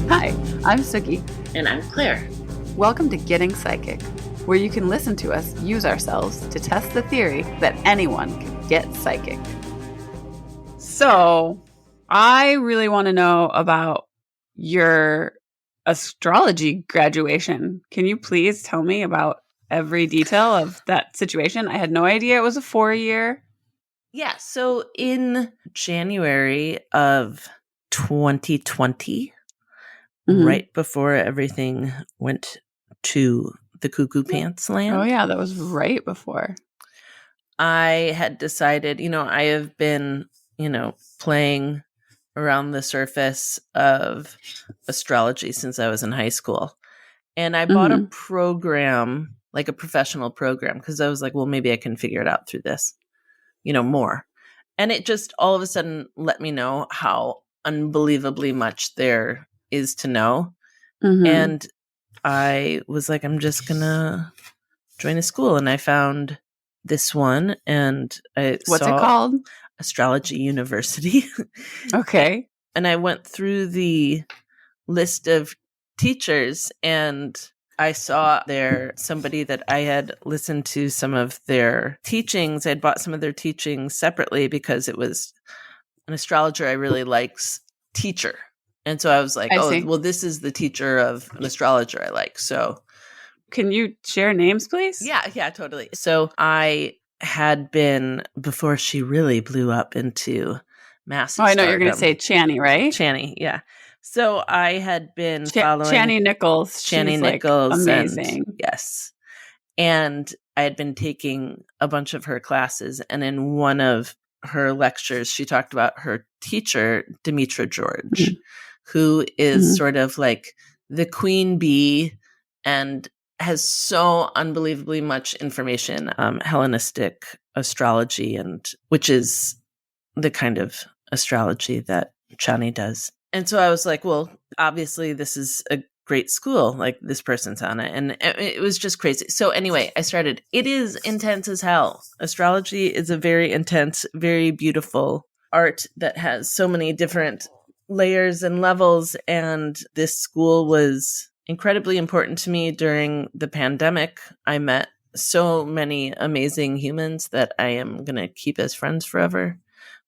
Hi, I'm Suki. And I'm Claire. Welcome to Getting Psychic, where you can listen to us use ourselves to test the theory that anyone can get psychic. So, I really want to know about your astrology graduation. Can you please tell me about every detail of that situation? I had no idea it was a 4-year. Yeah, so in January of 2020, right before everything went to the cuckoo pants land. Oh yeah, that was right before. I had decided, I have been, playing around the surface of astrology since I was in high school. And I bought a program, like a professional program, because I was like, well, maybe I can figure it out through this, more. And it just all of a sudden let me know how unbelievably much there is to know. And I was like, I'm just going to join a school. And I found this one, and What's it called? Astrology University. Okay. And I went through the list of teachers, and I saw there somebody that I had listened to some of their teachings. I'd bought some of their teachings separately because it was an astrologer I really like's teacher. And so I was like, well, this is the teacher of an astrologer I like. So can you share names, please? Yeah, totally. So I had been, before she really blew up into massive I know you're going to say Chani, right? Chani, yeah. So I had been following Chani Nichols. Chani Nichols. Amazing. Yes. And I had been taking a bunch of her classes. And in one of her lectures, she talked about her teacher, Demetra George, who is sort of like the queen bee and has so unbelievably much information, Hellenistic astrology, and which is the kind of astrology that Chani does. And so I was like, well, obviously this is a great school. Like, this person's on it. And it was just crazy. So anyway, I started. It is intense as hell. Astrology is a very intense, very beautiful art that has so many different layers and levels. And this school was incredibly important to me during the pandemic. I met so many amazing humans that I am going to keep as friends forever,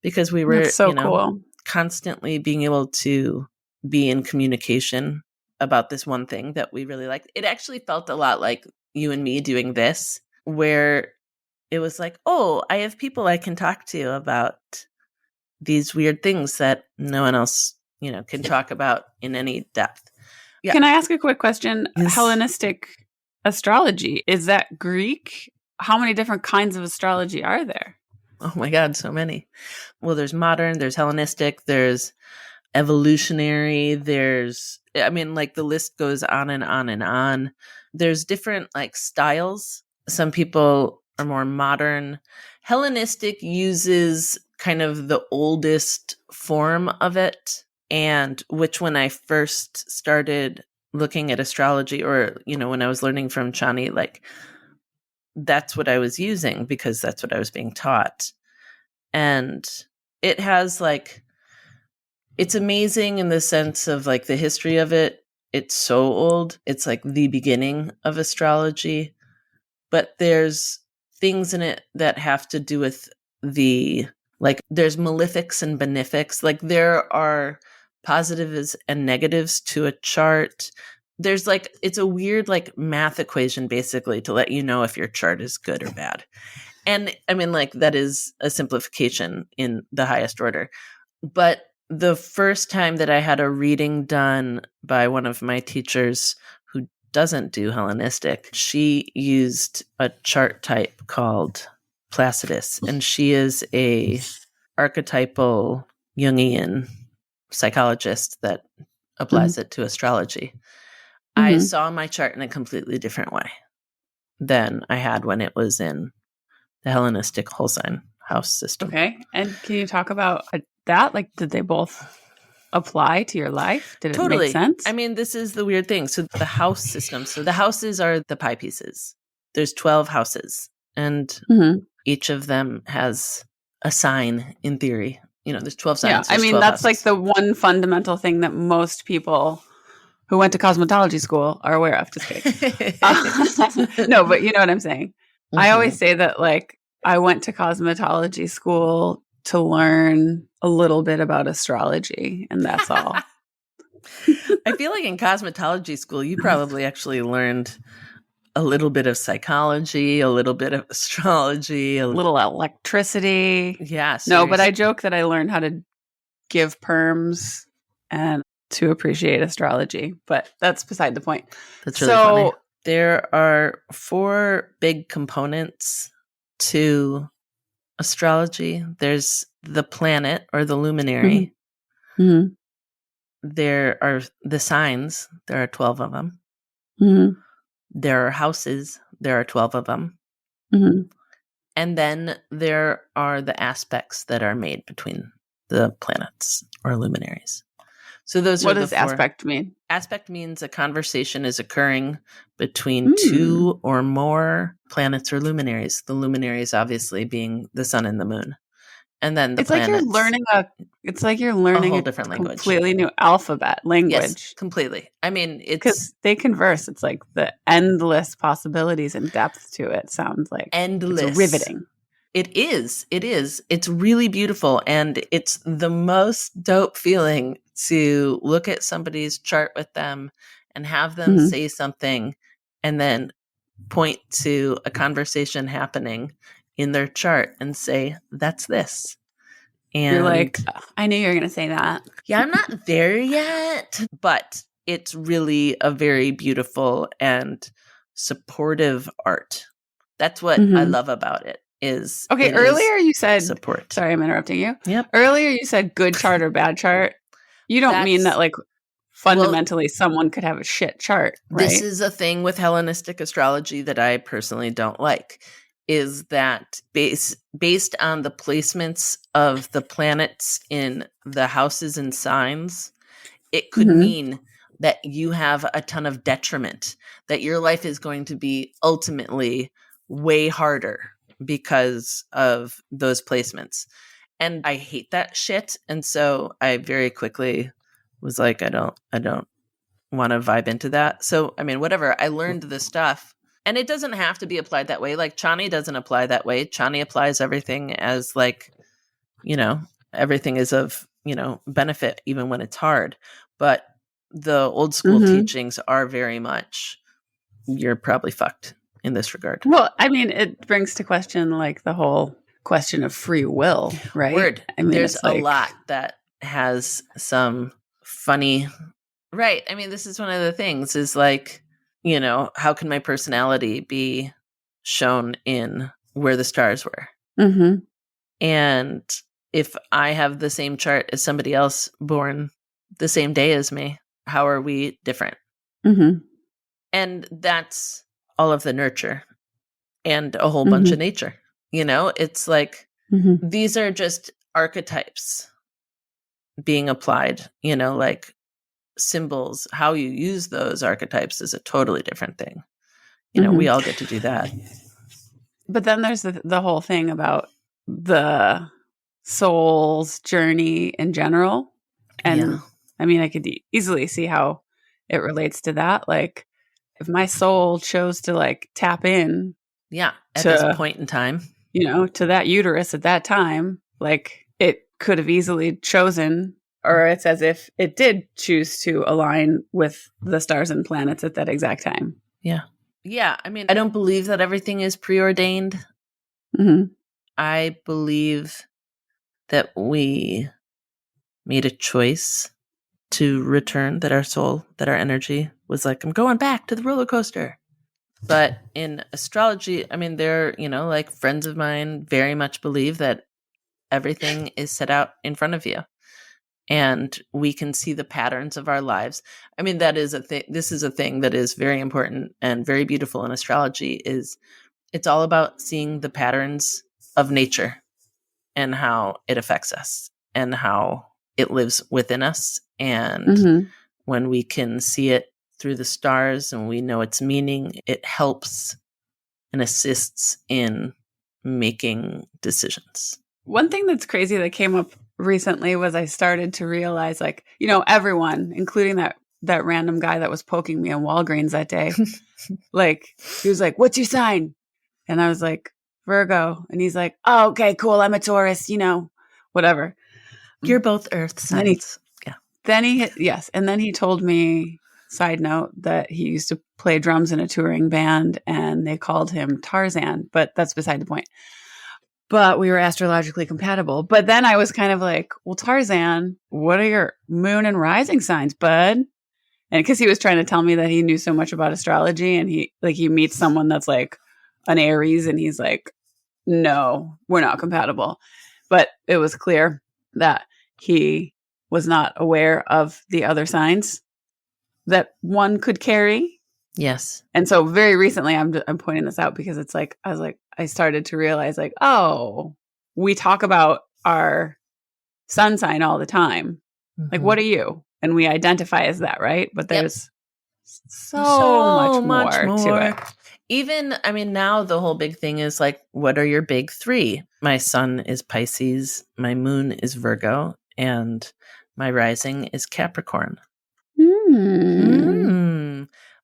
because we were cool. Constantly being able to be in communication about this one thing that we really liked. It actually felt a lot like you and me doing this, where it was like, oh, I have people I can talk to about these weird things that no one else, can talk about in any depth. Yeah. Can I ask a quick question? Yes. Hellenistic astrology, is that Greek? How many different kinds of astrology are there? Oh my God, so many. Well, there's modern, there's Hellenistic, there's evolutionary, the list goes on and on and on. There's different styles. Some people are more modern. Hellenistic uses kind of the oldest form of it, and which when I first started looking at astrology, or, when I was learning from Chani, that's what I was using because that's what I was being taught. And it has it's amazing in the sense of the history of it. It's so old. It's the beginning of astrology, but there's things in it that have to do with there's malefics and benefics. There are positives and negatives to a chart. There's it's a weird math equation basically to let you know if your chart is good or bad. And I mean, that is a simplification in the highest order. But the first time that I had a reading done by one of my teachers who doesn't do Hellenistic, she used a chart type called Placidus, and she is a archetypal Jungian psychologist that applies it to astrology. I saw my chart in a completely different way than I had when it was in the Hellenistic whole sign house system. Okay. And can you talk about that? Did they both apply to your life? Did it make sense? I mean, this is the weird thing. So the house system. So the houses are the pie pieces. There's 12 houses, and each of them has a sign in theory. There's 12 signs. Yeah, I mean, that's houses. The one fundamental thing that most people who went to cosmetology school are aware of. Just kidding. No, but you know what I'm saying. Mm-hmm. I always say that, like, I went to cosmetology school to learn a little bit about astrology, and that's all. I feel like in cosmetology school, you probably actually learned a little bit of psychology, a little bit of astrology, a little electricity. Yeah. Seriously. No, but I joke that I learned how to give perms and to appreciate astrology, but that's beside the point. That's really funny. There are 4 big components to astrology. There's the planet or the luminary. Mm-hmm. Mm-hmm. There are the signs. There are 12 of them. Mm-hmm. There are houses. There are 12 of them. Mm-hmm. And then there are the aspects that are made between the planets or luminaries. So those what are does aspect mean? Aspect means a conversation is occurring between 2 or more planets or luminaries. The luminaries obviously being the sun and the moon. And then the planets. It's like you're learning a whole different language. Completely new language. Yes, completely. I mean, because they converse. It's like the endless possibilities and depth to it sounds like endless. It's riveting. It is. It is. It's really beautiful. And it's the most dope feeling to look at somebody's chart with them and have them say something and then point to a conversation happening in their chart and say, that's this. And you're like, I knew you were going to say that. Yeah, I'm not there yet, but it's really a very beautiful and supportive art. That's what I love about it. Earlier you said support. Sorry, I'm interrupting you. Yep. Earlier you said good chart or bad chart. You don't mean that like fundamentally someone could have a shit chart, right? This is a thing with Hellenistic astrology that I personally don't like, is that based on the placements of the planets in the houses and signs, it could mean that you have a ton of detriment, that your life is going to be ultimately way harder because of those placements. And I hate that shit. And so I very quickly was like, I don't want to vibe into that. So, I mean, whatever. I learned this stuff and it doesn't have to be applied that way. Like Chani doesn't apply that way. Chani applies everything as like, everything is of, benefit even when it's hard. But the old school teachings are very much, you're probably fucked in this regard. Well, I mean, it brings to question like the whole question of free will, right? I mean, there's a lot that has some funny, right? I mean, this is one of the things is like, how can my personality be shown in where the stars were? Mm-hmm. And if I have the same chart as somebody else born the same day as me, how are we different? Mm-hmm. And that's all of the nurture and a whole bunch of nature. It's like these are just archetypes being applied, like symbols. How you use those archetypes is a totally different thing. We all get to do that. But then there's the whole thing about the soul's journey in general. And I mean, I could easily see how it relates to that. Like if my soul chose to like tap in. Yeah. At this point in time. To that uterus at that time, like it could have easily chosen, or it's as if it did choose to align with the stars and planets at that exact time. Yeah. Yeah. I mean, I don't believe that everything is preordained. Mm-hmm. I believe that we made a choice to return, that our soul, that our energy was like, I'm going back to the roller coaster. But in astrology, I mean, they're, like friends of mine very much believe that everything is set out in front of you and we can see the patterns of our lives. I mean, that is a thing. This is a thing that is very important and very beautiful in astrology is it's all about seeing the patterns of nature and how it affects us and how it lives within us. And when we can see it through the stars and we know its meaning, it helps and assists in making decisions. One thing that's crazy that came up recently was I started to realize like, everyone, including that that random guy that was poking me in Walgreens that day. Like, he was like, "What's your sign?" And I was like, "Virgo." And he's like, "Oh, okay, cool. I'm a Taurus, whatever." You're both earth signs. Yes. And then he told me, side note, that he used to play drums in a touring band and they called him Tarzan, but that's beside the point. But we were astrologically compatible. But then I was kind of like, well, Tarzan, what are your moon and rising signs, bud? And because he was trying to tell me that he knew so much about astrology, and he meets someone that's like an Aries and he's like, no, we're not compatible. But it was clear that he was not aware of the other signs that one could carry. Yes. And so very recently I'm pointing this out because it's like, I started to realize like, oh, we talk about our sun sign all the time. Mm-hmm. Like, what are you? And we identify as that, right? But there's so much more to it. Even, I mean, now the whole big thing is like, what are your big three? My sun is Pisces, my moon is Virgo, and my rising is Capricorn.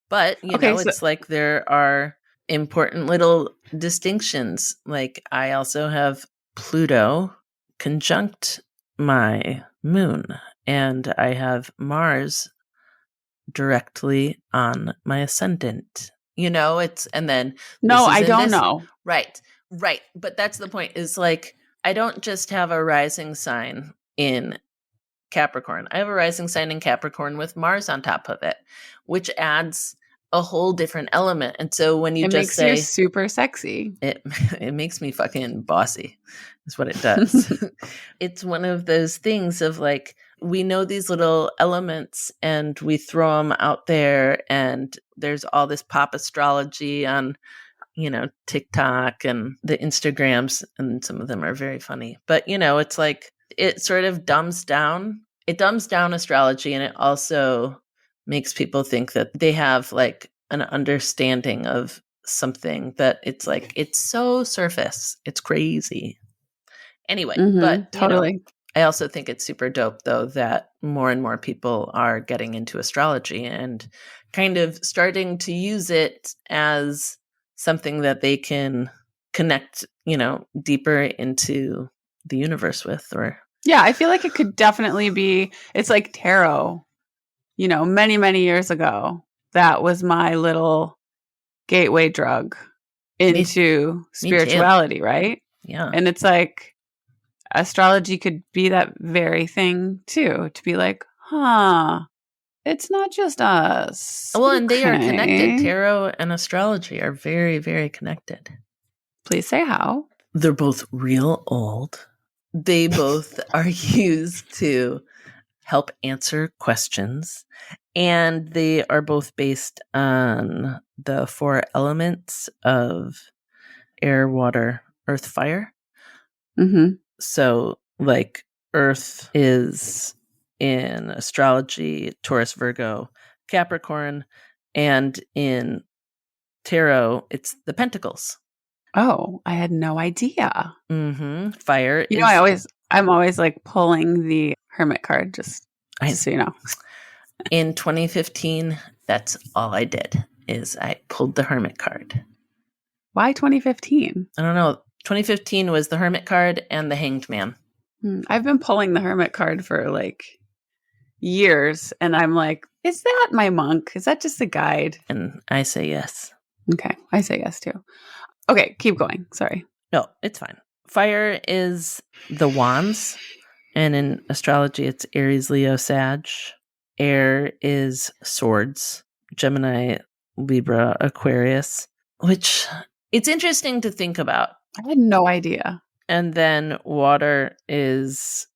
But, it's like there are important little distinctions. Like, I also have Pluto conjunct my moon, and I have Mars directly on my ascendant. And then no, I don't know. Right. But that's the point, is like, I don't just have a rising sign in Capricorn. I have a rising sign in Capricorn with Mars on top of it, which adds a whole different element. And so when you just say, it makes you super sexy, it makes me fucking bossy, is what it does. It's one of those things of like, we know these little elements and we throw them out there, and there's all this pop astrology on, TikTok and the Instagrams, and some of them are very funny. But, it's like, it sort of dumbs down astrology, and it also makes people think that they have like an understanding of something that it's like, it's so surface. It's crazy. Anyway, but totally. I also think it's super dope, though, that more and more people are getting into astrology and kind of starting to use it as something that they can connect, deeper into the universe with. Or yeah, I feel like it could definitely be, it's like tarot, many, many years ago. That was my little gateway drug into spirituality, right? Yeah. And it's like, astrology could be that very thing too, to be like, it's not just us. Well, and they are connected. Tarot and astrology are very, very connected. Please say how. They're both real old. They both are used to help answer questions, and they are both based on the 4 elements of air, water, earth, fire. Mm-hmm. So, like, earth is in astrology, Taurus, Virgo, Capricorn, and in tarot, it's the pentacles. Oh, I had no idea. Mm-hmm. Fire. I'm always like pulling the hermit card, just so you know. In 2015, that's all I did, is I pulled the hermit card. Why 2015? I don't know. 2015 was the hermit card and the hanged man. I've been pulling the hermit card for like years, and I'm like, is that my monk? Is that just a guide? And I say yes. Okay, I say yes too. Okay, keep going. Sorry. No, it's fine. Fire is the wands, and in astrology, it's Aries, Leo, Sag. Air is swords, Gemini, Libra, Aquarius, which it's interesting to think about. I had no idea. And then water is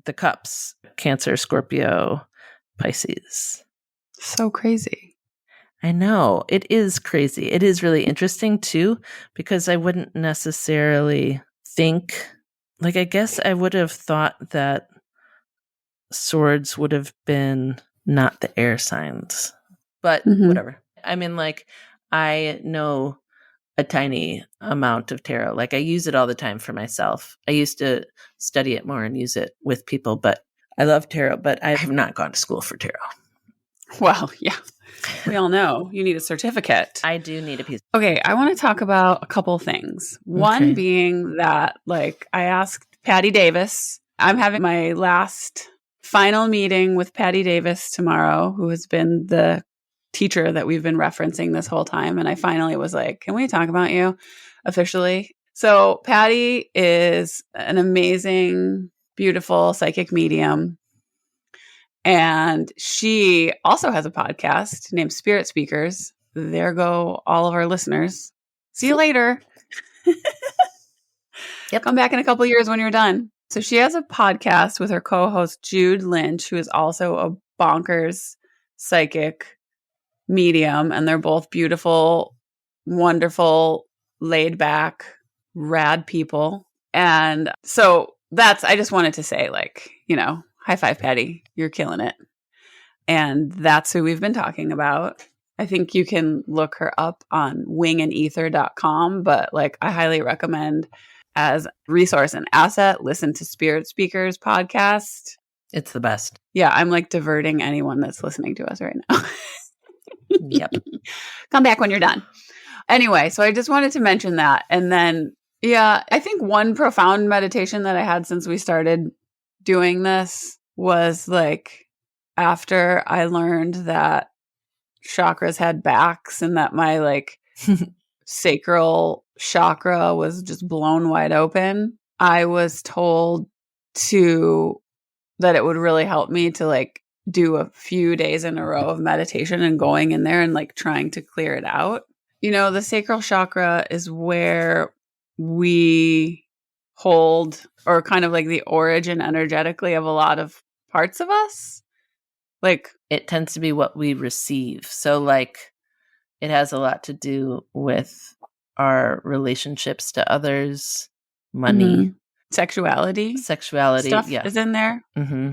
the cups, Cancer, Scorpio, Pisces. So crazy. I know. It is crazy. It is really interesting too, because I wouldn't necessarily think, like, I guess I would have thought that swords would have been not the air signs, but whatever. I mean, like, I know a tiny amount of tarot. Like, I use it all the time for myself. I used to study it more and use it with people, but I love tarot, but I have not gone to school for tarot. Well, yeah. We all know you need a certificate. I do need a piece. Okay, I want to talk about a couple things. One Okay. being that, like, I asked Patty Davis, I'm having my last final meeting with Patty Davis tomorrow, who has been the teacher that we've been referencing this whole time. And I finally was like, can we talk about you officially? So Patty is an amazing, beautiful psychic medium. And she also has a podcast named Spirit Speakers. There go all of our listeners. See you later. Yep. Come back in a couple of years when you're done. So she has a podcast with her co-host Jude Lynch, who is also a bonkers psychic medium. And they're both beautiful, wonderful, laid back, rad people. And so I just wanted to say, like, high five, Patty. You're killing it. And that's who we've been talking about. I think you can look her up on wingandether.com, but like I highly recommend as resource and asset, listen to Spirit Speakers podcast. It's the best. Yeah, I'm like diverting anyone that's listening to us right now. Yep. Come back when you're done. Anyway, so I just wanted to mention that. And then, yeah, I think one profound meditation that I had since we started doing this was like after I learned that chakras had backs and that my like sacral chakra was just blown wide open. I was told that it would really help me to like do a few days in a row of meditation and going in there and like trying to clear it out. The sacral chakra is where we hold, or kind of like the origin energetically of a lot of parts of us. Like it tends to be what we receive. So like it has a lot to do with our relationships to others, money, sexuality stuff is in there. Mm-hmm.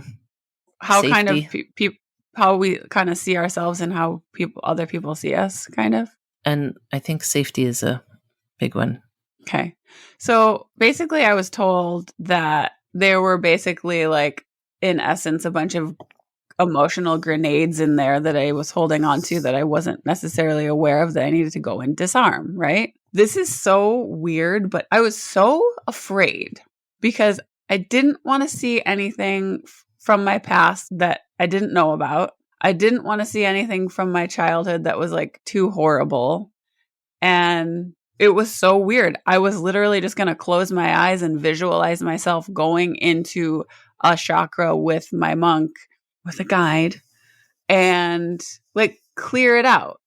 How Safety. kind of how we kind of see ourselves and how other people see us, kind of. And I think safety is a big one. Okay. So basically I was told that there were basically like, in essence, a bunch of emotional grenades in there that I was holding on to that I wasn't necessarily aware of that I needed to go and disarm, right? This is so weird, but I was so afraid because I didn't want to see anything from my past that I didn't know about. I didn't want to see anything from my childhood that was like too horrible. And it was so weird. I was literally just going to close my eyes and visualize myself going into a chakra with my monk, with a guide, and like clear it out.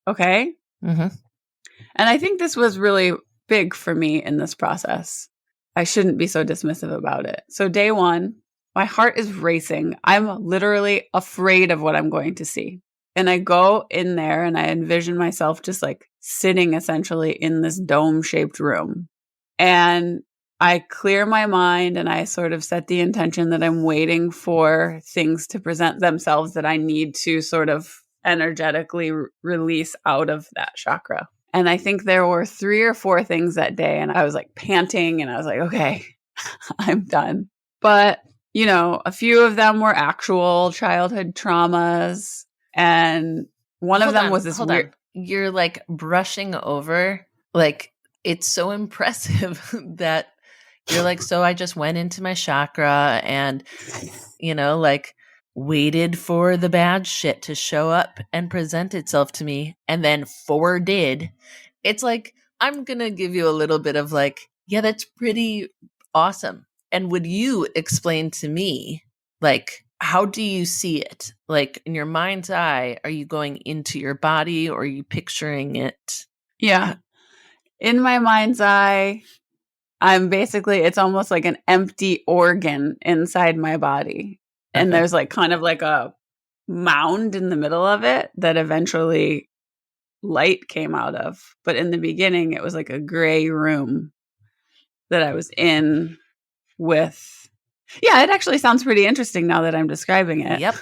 Okay? Mm-hmm. And I think this was really big for me in this process. I shouldn't be so dismissive about it. So day one, my heart is racing. I'm literally afraid of what I'm going to see. And I go in there and I envision myself just like sitting essentially in this dome-shaped room. And I clear my mind and I sort of set the intention that I'm waiting for things to present themselves that I need to sort of energetically release out of that chakra. And I think there were 3 or 4 things that day. And I was like panting and I was like, okay, I'm done. But, a few of them were actual childhood traumas. And one of them was this weird. You're like brushing over. Like, it's so impressive that you're like, so I just went into my chakra and, like waited for the bad shit to show up and present itself to me. And then 4 did. It's like, I'm going to give you a little bit of like, yeah, that's pretty awesome. And would you explain to me, like, how do you see it? Like in your mind's eye, are you going into your body or are you picturing it? Yeah. In my mind's eye, it's almost like an empty organ inside my body. And there's like kind of like a mound in the middle of it that eventually light came out of. But in the beginning, it was like a gray room that I was in with. Yeah, it actually sounds pretty interesting now that I'm describing it. Yep.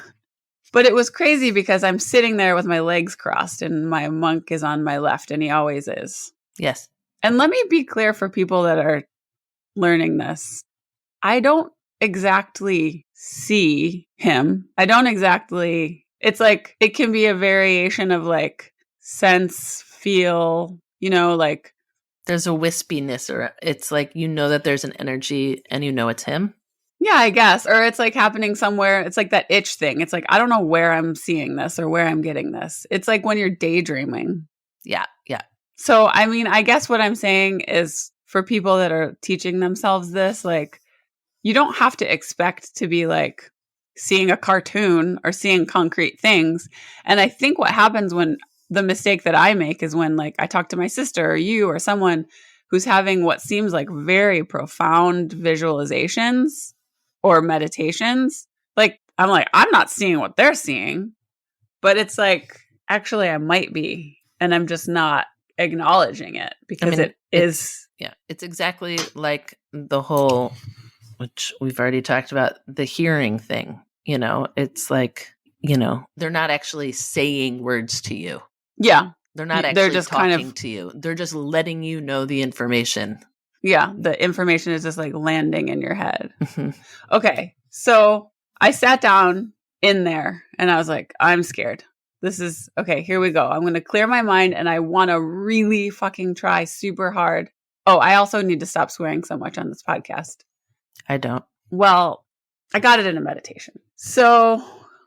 But it was crazy because I'm sitting there with my legs crossed and my monk is on my left and he always is. Yes. And let me be clear for people that are learning this. I don't exactly see him. I don't exactly it's like, it can be a variation of like sense, feel, like. There's a wispiness, or it's like, that there's an energy and it's him. Yeah, I guess. Or it's like happening somewhere. It's like that itch thing. It's like, I don't know where I'm seeing this or where I'm getting this. It's like when you're daydreaming. Yeah. Yeah. So, I mean, I guess what I'm saying is for people that are teaching themselves this, like, you don't have to expect to be like seeing a cartoon or seeing concrete things. And I think what happens when the mistake that I make is when like I talk to my sister or you or someone who's having what seems like very profound visualizations or meditations. Like, I'm like, I'm not seeing what they're seeing, but it's like, actually I might be, and I'm just not acknowledging it because it is. Yeah. It's exactly like the whole, which we've already talked about, the hearing thing. It's like, they're not actually saying words to you. Yeah. They're not actually just talking to you. They're just letting you know the information. Yeah. The information is just like landing in your head. Okay. So I sat down in there and I was like, I'm scared. This is okay. Here we go. I'm going to clear my mind and I want to really fucking try super hard. Oh, I also need to stop swearing so much on this podcast. I don't. Well, I got it in a meditation. So,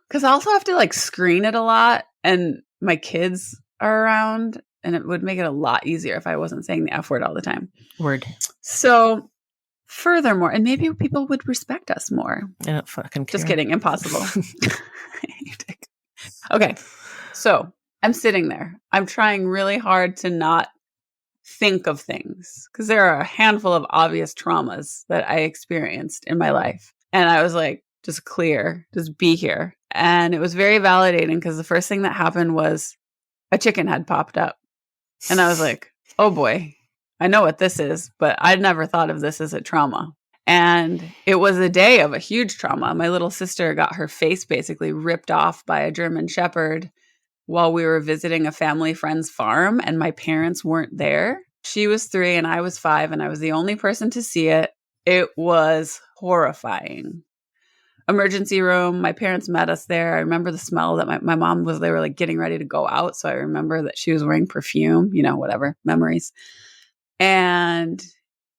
because I also have to like screen it a lot and my kids are around and it would make it a lot easier if I wasn't saying the F word all the time. Word. So, furthermore, and maybe people would respect us more. I don't fucking care. Just kidding. Impossible. Okay. So, I'm sitting there. I'm trying really hard to not think of things because there are a handful of obvious traumas that I experienced in my life. And I was like, just clear, just be here. And it was very validating because the first thing that happened was a chicken had popped up. And I was like, oh boy, I know what this is, but I'd never thought of this as a trauma. And it was a day of a huge trauma. My little sister got her face basically ripped off by a German Shepherd while we were visiting a family friend's farm and my parents weren't there. She was 3 and I was 5 and I was the only person to see it. It was horrifying. Emergency room. My parents met us there. I remember the smell that my mom was, they were like getting ready to go out. So I remember that she was wearing perfume, whatever, memories. And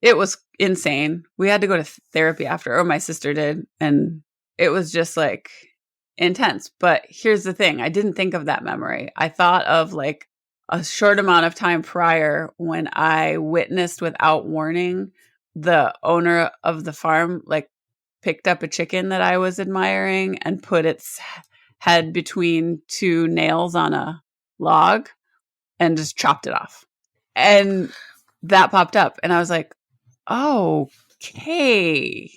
it was insane. We had to go to therapy after, or my sister did. And it was just like intense. But here's the thing. I didn't think of that memory. I thought of like a short amount of time prior when I witnessed without warning the owner of the farm like picked up a chicken that I was admiring and put its head between 2 nails on a log and just chopped it off. And that popped up and I was like, okay,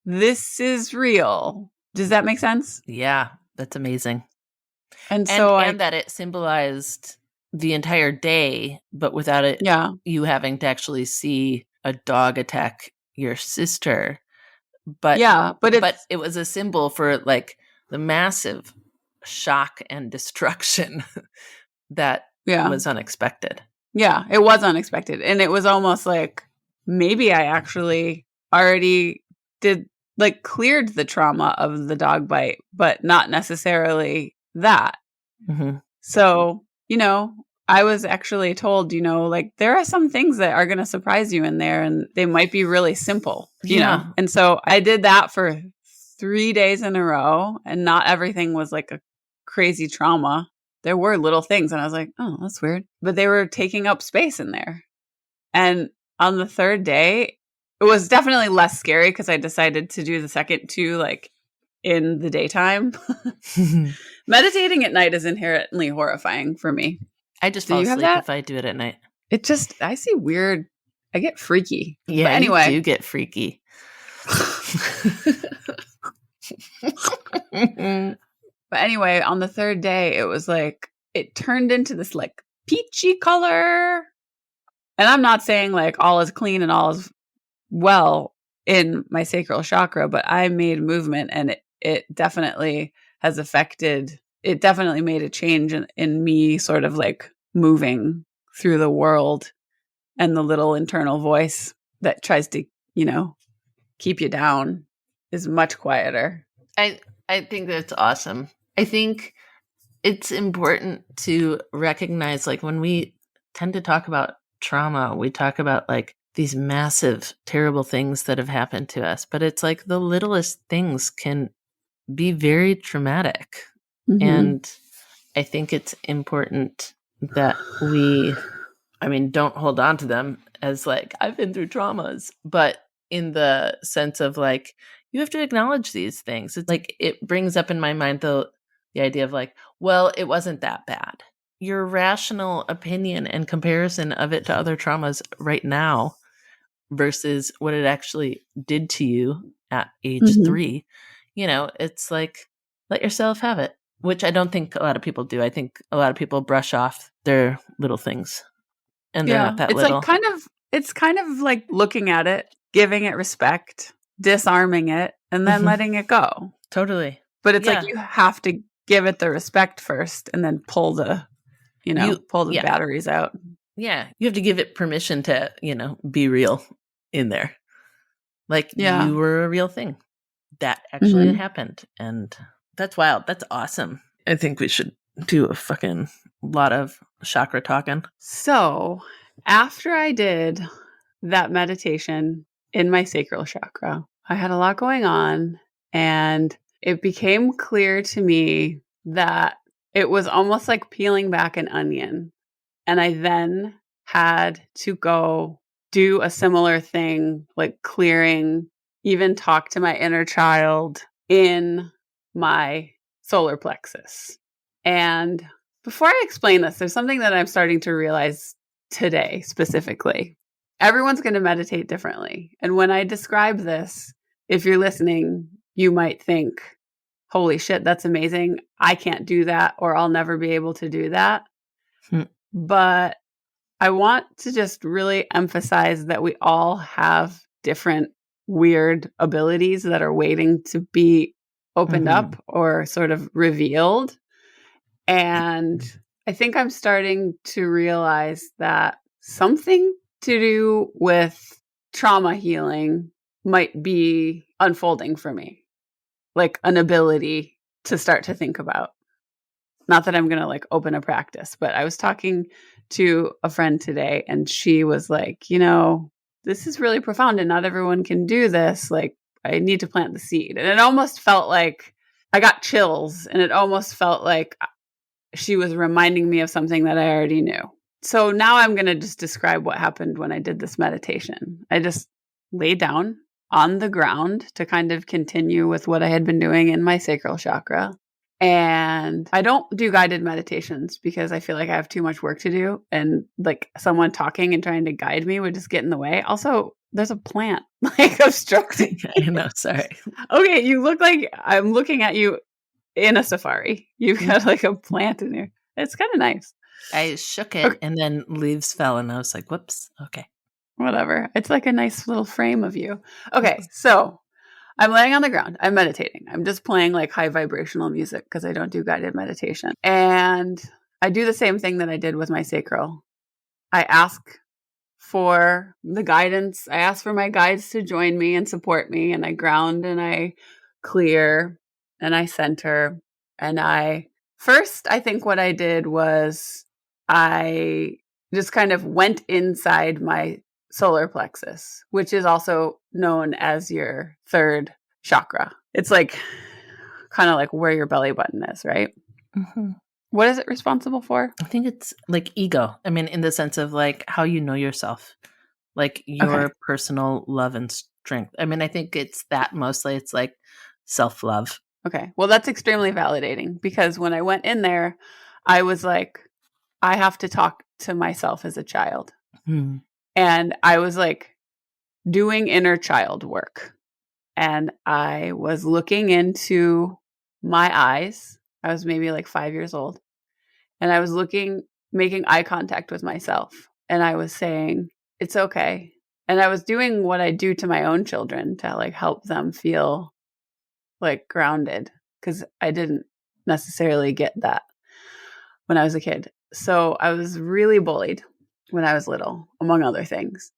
this is real. Does that make sense? Yeah, that's amazing. And so and that it symbolized the entire day, but without it, you having to actually see a dog attack your sister. But it was a symbol for like the massive shock and destruction that was unexpected. Yeah, it was unexpected. And it was almost like maybe I actually already did like cleared the trauma of the dog bite, but not necessarily that. Mm-hmm. So, I was actually told, like there are some things that are going to surprise you in there and they might be really simple, you know? And so I did that for 3 days in a row and not everything was like a crazy trauma. There were little things and I was like, oh, that's weird. But they were taking up space in there. And on the 3rd day, it was definitely less scary because I decided to do the second 2 like in the daytime. Meditating at night is inherently horrifying for me. I just fall asleep if I do it at night. I see weird, I get freaky. Yeah, but anyway. You do get freaky. But anyway, on the 3rd day, it was like, it turned into this like peachy color. And I'm not saying like all is clean and all is well in my sacral chakra, but I made movement and it definitely has affected, it definitely made a change in me sort of like moving through the world, and the little internal voice that tries to, keep you down is much quieter. I think that's awesome. I think it's important to recognize, like, when we tend to talk about trauma, we talk about like these massive, terrible things that have happened to us, but it's like the littlest things can be very traumatic. And I think it's important that we, I mean, don't hold on to them as like, I've been through traumas, but in the sense of like, you have to acknowledge these things. It's like, it brings up in my mind the idea of like, well, it wasn't that bad. Your rational opinion and comparison of it to other traumas right now versus what it actually did to you at age 3, you know, it's like, let yourself have it, which I don't think a lot of people do. I think a lot of people brush off their little things, and they're not that It's little. like it's kind of like looking at it, giving it respect, disarming it, and then letting it go. Totally. But it's like you have to give it the respect first and then pull the, pull the batteries out. Yeah. You have to give it permission to, be real in there. Like you were a real thing. That actually happened. And that's wild. That's awesome. I think we should do a fucking lot of chakra talking. So after I did that meditation in my sacral chakra, I had a lot going on, and it became clear to me that it was almost like peeling back an onion. And I then had to go do a similar thing, like clearing, even talk to my inner child in my solar plexus. And before I explain this, there's something that I'm starting to realize today specifically. Everyone's going to meditate differently. And when I describe this, if you're listening, you might think, holy shit, that's amazing. I can't do that, or I'll never be able to do that. But I want to just really emphasize that we all have different weird abilities that are waiting to be opened up or sort of revealed. And I think I'm starting to realize that something to do with trauma healing might be unfolding for me, like an ability to start to think about. Not that I'm going to like open a practice, but I was talking to a friend today, and she was like, this is really profound and not everyone can do this. Like, I need to plant the seed. And it almost felt like I got chills, and it almost felt like she was reminding me of something that I already knew. So now I'm going to just describe what happened when I did this meditation. I just laid down on the ground to kind of continue with what I had been doing in my sacral chakra. And I don't do guided meditations because I feel like I have too much work to do. And like someone talking and trying to guide me would just get in the way. Also, there's a plant like obstructing. I know, sorry. Okay, you look like I'm looking at you in a safari. You've got like a plant in here. It's kind of nice. I shook it and then leaves fell and I was like, whoops. Okay. Whatever. It's like a nice little frame of you. Okay, so I'm laying on the ground. I'm meditating. I'm just playing like high vibrational music because I don't do guided meditation. And I do the same thing that I did with my sacral. I ask for the guidance. I ask for my guides to join me and support me. And I ground and I clear and I center. And I think what I did was I just kind of went inside my solar plexus, which is also known as your third chakra. It's like kind of like where your belly button is, right? What is it responsible for? I think it's like ego. I mean, in the sense of like how you know yourself, like your personal love and strength. I mean, I think it's that mostly. It's like self-love. Okay. Well, that's extremely validating because when I went in there, I was like, I have to talk to myself as a child. And I was like doing inner child work. And I was looking into my eyes. I was maybe like 5 years old. And I was making eye contact with myself. And I was saying, it's okay. And I was doing what I do to my own children to like help them feel like grounded, because I didn't necessarily get that when I was a kid. So I was really bullied when I was little, among other things.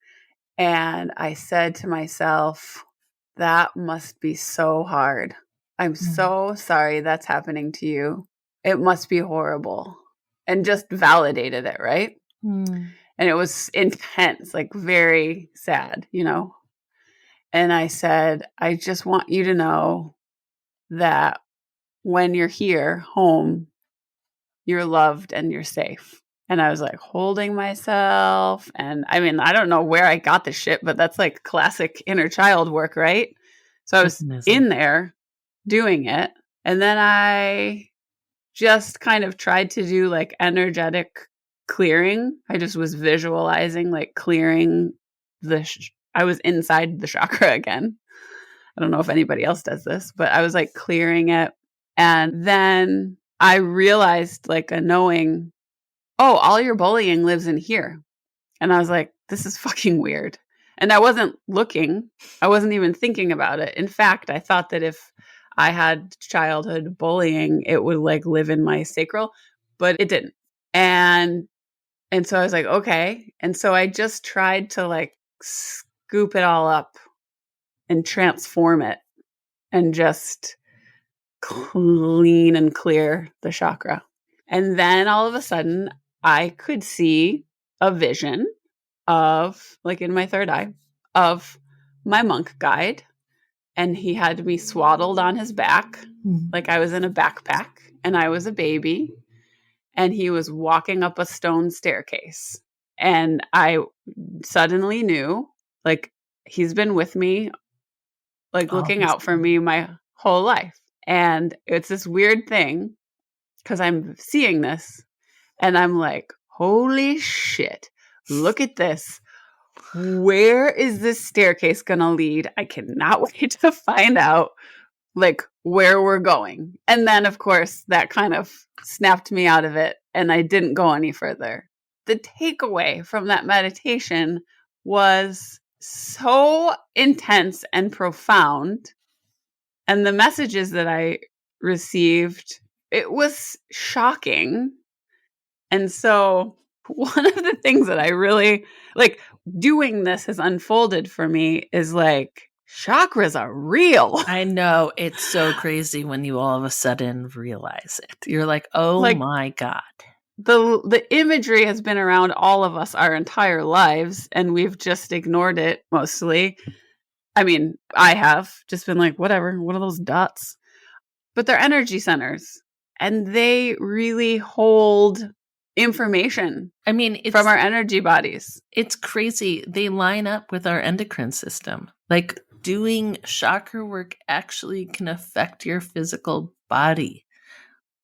And I said to myself, that must be so hard. I'm so sorry that's happening to you. it must be horrible, and just validated it, right? Mm. And it was intense, like very sad, you know? And I said, I just want you to know that when you're here home, you're loved and you're safe. And I was like holding myself. And I mean, I don't know where I got this shit, but that's like classic inner child work, right? So I That's was amazing. in there doing it. And then I just kind of tried to do like energetic clearing. I just was visualizing like clearing I was inside the chakra again. I don't know if anybody else does this, but I was like clearing it. And then I realized like a knowing, oh, all your bullying lives in here. And I was like, this is fucking weird. And I wasn't looking. I wasn't even thinking about it. In fact, I thought that if I had childhood bullying, it would like live in my sacral, but it didn't. And so I was like, okay. And so I just tried to like scoop it all up and transform it and just clean and clear the chakra. And then all of a sudden, I could see a vision of, like in my third eye, of my monk guide. And he had me swaddled on his back, like I was in a backpack, and I was a baby. And he was walking up a stone staircase. And I suddenly knew, like, he's been with me, like looking out for me my whole life. And it's this weird thing because I'm seeing this and I'm like, holy shit, look at this. Where is this staircase going to lead? I cannot wait to find out like where we're going. And then of course that kind of snapped me out of it and I didn't go any further. The takeaway from that meditation was so intense and profound. And the messages that I received, it was shocking. And so one of the things that I really like doing this has unfolded for me is like, chakras are real. I know. It's so crazy when you all of a sudden realize it. You're like, oh like, my God. The imagery has been around all of us our entire lives, and we've just ignored it mostly. I mean, I have just been like, whatever, what are those dots? But they're energy centers, and they really hold information. I mean, from our energy bodies. It's crazy. They line up with our endocrine system. Like doing chakra work actually can affect your physical body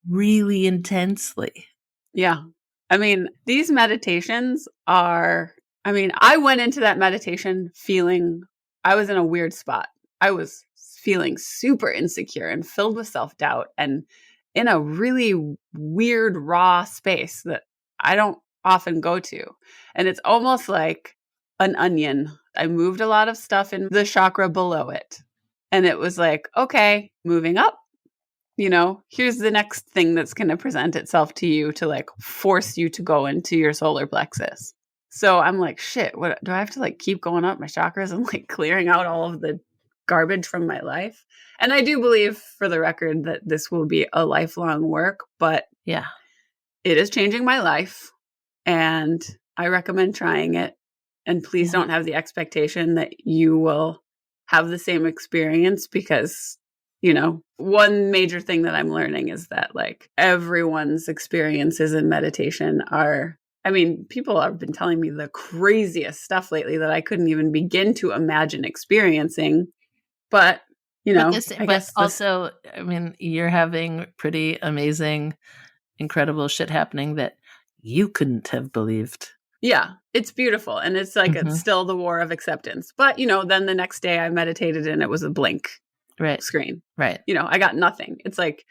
really intensely. Yeah. I mean, these meditations are, I mean, I went into that meditation feeling I was in a weird spot. I was feeling super insecure and filled with self-doubt and in a really weird, raw space that I don't often go to. And it's almost like an onion. I moved a lot of stuff in the chakra below it. And it was like, okay, moving up. You know, here's the next thing that's going to present itself to you to like force you to go into your solar plexus. So I'm like, shit, what do I have to like keep going up my chakras and like clearing out all of the garbage from my life? And I do believe, for the record, that this will be a lifelong work, but yeah, it is changing my life and I recommend trying it. And please don't have the expectation that you will have the same experience because, you know, one major thing that I'm learning is that like everyone's experiences in meditation are, I mean, people have been telling me the craziest stuff lately that I couldn't even begin to imagine experiencing. But, you know, also, I mean, you're having pretty amazing, incredible shit happening that you couldn't have believed. Yeah, it's beautiful. And it's like, it's still the war of acceptance. But, you know, then the next day I meditated and it was a blink screen. Right. You know, I got nothing. It's like,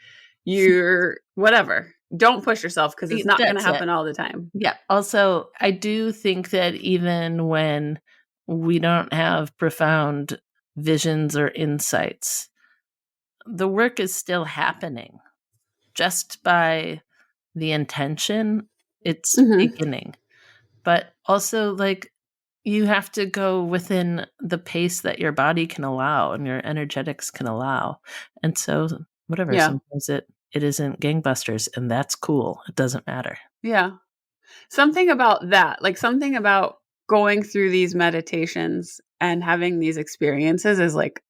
you're whatever. Don't push yourself because it's not going to happen all the time. Yeah. Also, I do think that even when we don't have profound visions or insights, the work is still happening just by the intention. It's beginning. But also, like, you have to go within the pace that your body can allow and your energetics can allow. And so, whatever, sometimes it isn't gangbusters, and that's cool. It doesn't matter. Yeah. Something about that, like something about going through these meditations and having these experiences is like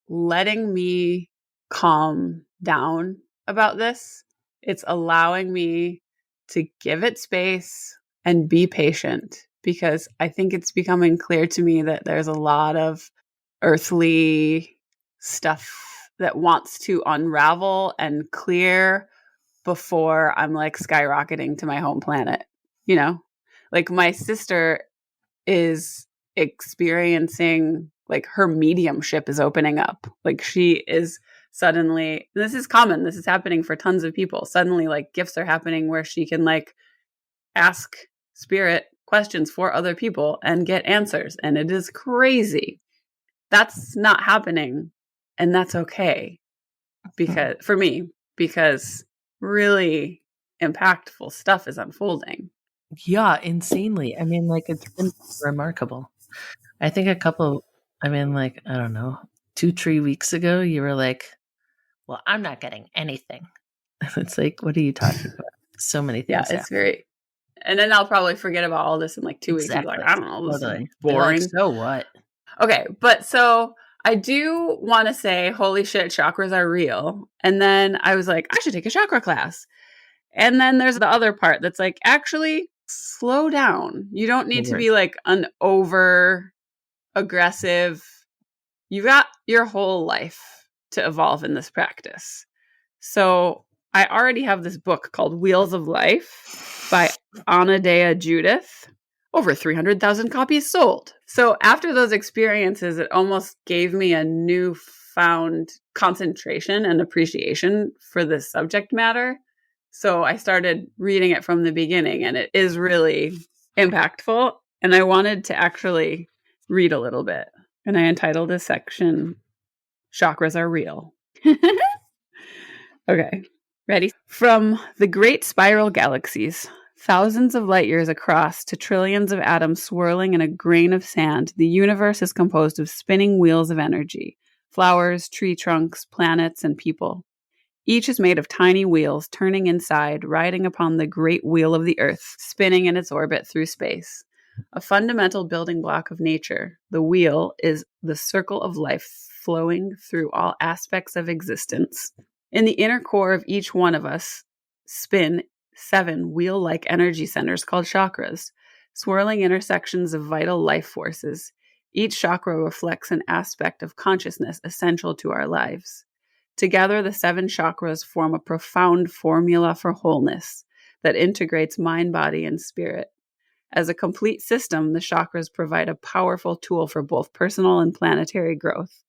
letting me calm down about this. It's allowing me to give it space and be patient, because I think it's becoming clear to me that there's a lot of earthly stuff that wants to unravel and clear before I'm like skyrocketing to my home planet. You know, like my sister is experiencing, like, her mediumship is opening up. Like she is suddenly, this is common, this is happening for tons of people. Suddenly like gifts are happening where she can like ask spirit questions for other people and get answers. And it is crazy. That's not happening. And that's okay. Because for me, because really impactful stuff is unfolding. Yeah, insanely. I mean, like, it's been remarkable. I think I don't know, 2-3 weeks ago, you were like, well, I'm not getting anything. It's like, what are you talking about? So many things. Yeah, it's very. And then I'll probably forget about all this in like 2 weeks. Exactly. Like, I don't know, this Totally. is boring. Like, so what? Okay, but so I do want to say, holy shit, chakras are real. And then I was like, I should take a chakra class. And then there's the other part that's like, actually, slow down. You don't need to be like an over aggressive. You've got your whole life to evolve in this practice. So I already have this book called Wheels of Life by Anadea Judith. Over 300,000 copies sold. So after those experiences, it almost gave me a newfound concentration and appreciation for this subject matter. So I started reading it from the beginning, and it is really impactful. And I wanted to actually read a little bit. And I entitled this section, Chakras Are Real. Okay, ready? From the great spiral galaxies, thousands of light years across to trillions of atoms swirling in a grain of sand, the universe is composed of spinning wheels of energy, flowers, tree trunks, planets, and people. Each is made of tiny wheels turning inside, riding upon the great wheel of the earth, spinning in its orbit through space. A fundamental building block of nature, the wheel is the circle of life flowing through all aspects of existence. In the inner core of each one of us spin 7 wheel-like energy centers called chakras, swirling intersections of vital life forces. Each chakra reflects an aspect of consciousness essential to our lives. Together, the 7 chakras form a profound formula for wholeness that integrates mind, body, and spirit. As a complete system, the chakras provide a powerful tool for both personal and planetary growth.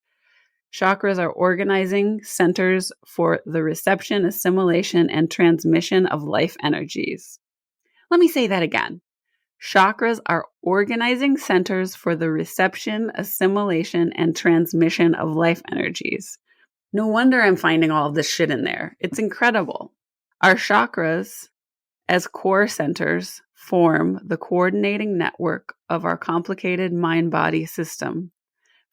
Chakras are organizing centers for the reception, assimilation, and transmission of life energies. Let me say that again. Chakras are organizing centers for the reception, assimilation, and transmission of life energies. No wonder I'm finding all of this shit in there. It's incredible. Our chakras, as core centers, form the coordinating network of our complicated mind-body system.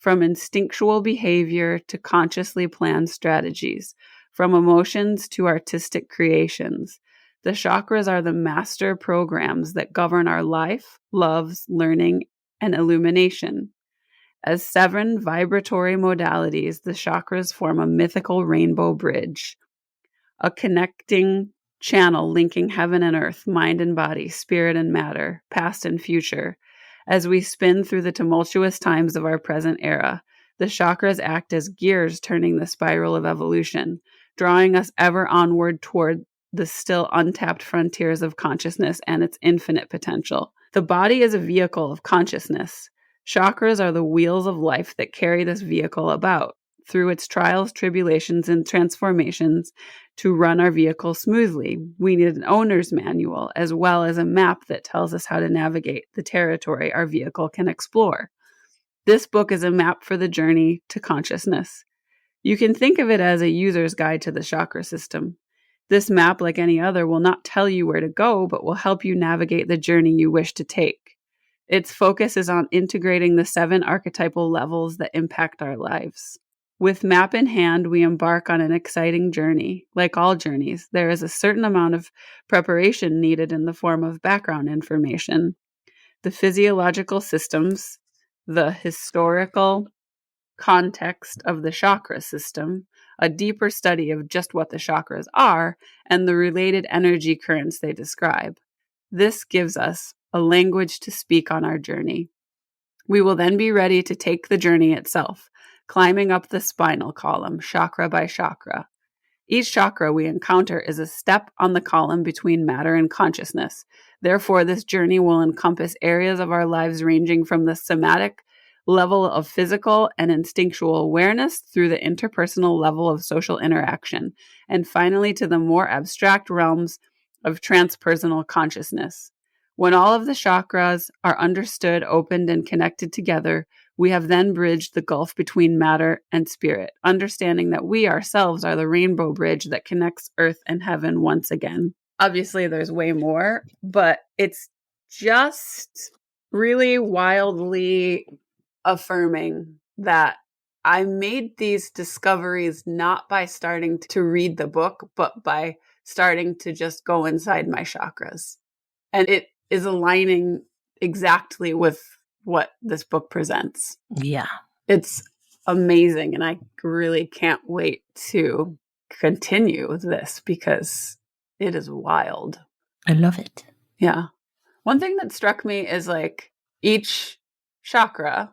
From instinctual behavior to consciously planned strategies, from emotions to artistic creations, the chakras are the master programs that govern our life, loves, learning, and illumination. As 7 vibratory modalities, the chakras form a mythical rainbow bridge, a connecting channel linking heaven and earth, mind and body, spirit and matter, past and future. As we spin through the tumultuous times of our present era, the chakras act as gears turning the spiral of evolution, drawing us ever onward toward the still untapped frontiers of consciousness and its infinite potential. The body is a vehicle of consciousness. Chakras are the wheels of life that carry this vehicle about, through its trials, tribulations, and transformations to run our vehicle smoothly. We need an owner's manual as well as a map that tells us how to navigate the territory our vehicle can explore. This book is a map for the journey to consciousness. You can think of it as a user's guide to the chakra system. This map, like any other, will not tell you where to go, but will help you navigate the journey you wish to take. Its focus is on integrating the 7 archetypal levels that impact our lives. With map in hand, we embark on an exciting journey. Like all journeys, there is a certain amount of preparation needed in the form of background information. The physiological systems, the historical context of the chakra system, a deeper study of just what the chakras are, and the related energy currents they describe. This gives us a language to speak on our journey. We will then be ready to take the journey itself, climbing up the spinal column, chakra by chakra. Each chakra we encounter is a step on the column between matter and consciousness. Therefore, this journey will encompass areas of our lives ranging from the somatic level of physical and instinctual awareness through the interpersonal level of social interaction, and finally to the more abstract realms of transpersonal consciousness. When all of the chakras are understood, opened, and connected together, we have then bridged the gulf between matter and spirit, understanding that we ourselves are the rainbow bridge that connects earth and heaven once again. Obviously, there's way more, but it's just really wildly affirming that I made these discoveries not by starting to read the book, but by starting to just go inside my chakras. And it is aligning exactly with what this book presents. Yeah. It's amazing. And I really can't wait to continue this because it is wild. I love it. Yeah. One thing that struck me is like each chakra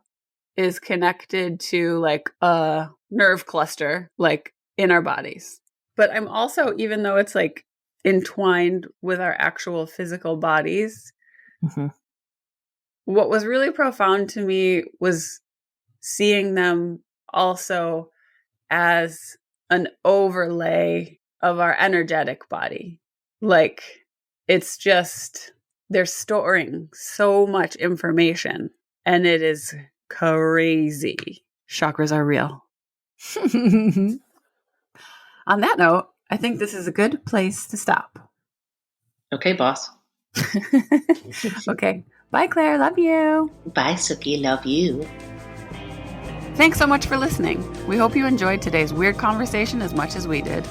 is connected to like a nerve cluster, like in our bodies. But I'm also, even though it's like entwined with our actual physical bodies, what was really profound to me was seeing them also as an overlay of our energetic body. Like it's just, they're storing so much information and it is crazy. Chakras are real. On that note, I think this is a good place to stop. Okay, boss. Okay. Bye, Claire. Love you. Bye, Suki. Love you. Thanks so much for listening. We hope you enjoyed today's weird conversation as much as we did.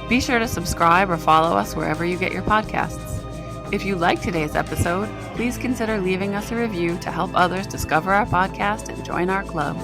Be sure to subscribe or follow us wherever you get your podcasts. If you liked today's episode, please consider leaving us a review to help others discover our podcast and join our club.